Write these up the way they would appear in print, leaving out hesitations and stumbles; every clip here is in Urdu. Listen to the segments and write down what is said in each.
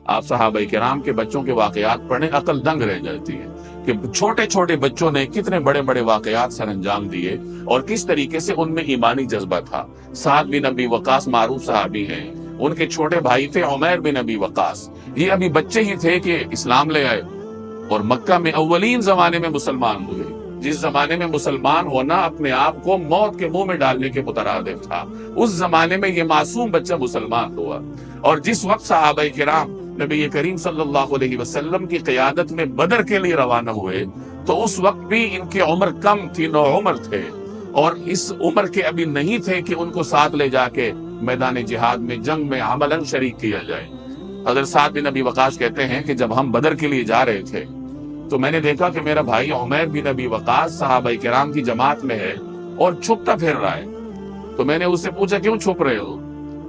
آپ صحابہ کرام کے بچوں کے واقعات پڑھیں، عقل دنگ رہ جاتی ہے کہ چھوٹے چھوٹے بچوں نے کتنے بڑے بڑے واقعات سر انجام دیے اور کس طریقے سے ان میں ایمانی جذبہ تھا۔ سعد بن ابی وقاص معروف صحابی ہیں، ان کے چھوٹے بھائی تھے عمیر بن ابی وقاص، یہ ابھی بچے ہی تھے کہ اسلام لے آئے اور مکہ میں اولین زمانے میں مسلمان ہوئے، جس زمانے میں مسلمان ہونا اپنے آپ کو موت کے منہ میں ڈالنے کے مترادف تھا، اس زمانے میں یہ معصوم بچہ مسلمان ہوا۔ اور جس وقت صحابہ کرام نبی کریم صلی اللہ علیہ وسلم کی قیادت میں بدر کے لیے روانہ ہوئے تو اس وقت بھی ان کی عمر کم تھی، نوعمر تھے، اور اس عمر کے ابھی نہیں تھے کہ ان کو ساتھ لے جا کے میدان جہاد میں جنگ میں عملاً شریک کیا جائے۔ حضرت سعد بن ابی وقاص کہتے ہیں کہ جب ہم بدر کے لیے جا رہے تھے تو میں نے دیکھا کہ میرا بھائی عمیر بن ابی وقاص صحابہ کرام کی جماعت میں ہے اور چھپتا پھر رہا ہے، تو میں نے اس سے پوچھا کیوں چھپ رہے ہو؟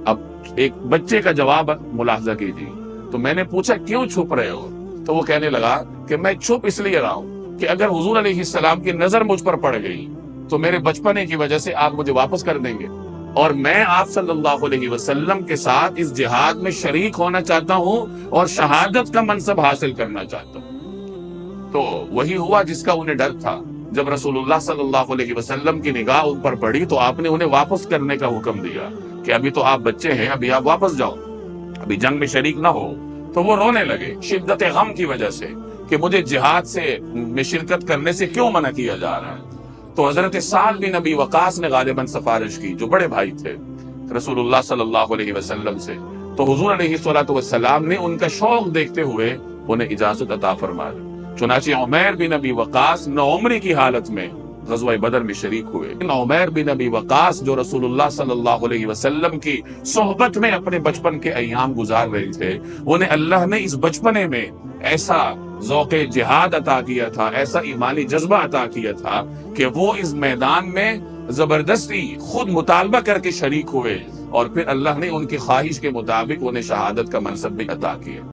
اب ایک بچے کا جواب ملاحظہ کیجیے، تو میں نے پوچھا کیوں چھپ رہے ہو؟ تو وہ کہنے لگا کہ میں چھپ اس لیے رہا ہوں کہ اگر حضور علیہ السلام کی نظر مجھ پر پڑ گئی تو میرے بچپنے کی وجہ سے آپ مجھے واپس کر دیں گے، اور میں آپ صلی اللہ علیہ وسلم کے ساتھ اس جہاد میں شریک ہونا چاہتا ہوں اور شہادت کا منصب حاصل کرنا چاہتا ہوں۔ تو وہی ہوا جس کا انہیں ڈر تھا۔ جب رسول اللہ صلی اللہ علیہ وسلم کی نگاہ ان پر پڑی تو آپ نے انہیں واپس کرنے کا حکم دیا کہ ابھی تو آپ بچے ہیں، ابھی آپ واپس جاؤ، ابھی جنگ میں شریک نہ ہو۔ تو وہ رونے لگے شدت غم کی وجہ سے کہ مجھے جہاد میں شرکت کرنے سے کیوں منع کیا جا رہا ہے۔ تو حضرت سعد بن ابی وقاص نے غالباً سفارش کی، جو بڑے بھائی تھے رسول اللہ صلی اللہ علیہ وسلم سے، تو حضور علیہ السلام نے ان کا شوق دیکھتے ہوئے انہیں اجازت عطا فرما دی۔ چنانچہ عمیر بن ابی وقاص نوعمری کی حالت میں غزوہ بدر میں شریک ہوئے۔ عمیر بن ابی وقاص جو رسول اللہ صلی اللہ علیہ وسلم کی صحبت میں اپنے بچپن کے ایام گزار رہے تھے، انہیں اللہ نے اس بچپنے میں ایسا ذوق جہاد عطا کیا تھا، ایسا ایمانی جذبہ عطا کیا تھا کہ وہ اس میدان میں زبردستی خود مطالبہ کر کے شریک ہوئے، اور پھر اللہ نے ان کی خواہش کے مطابق انہیں شہادت کا منصب بھی عطا کیا۔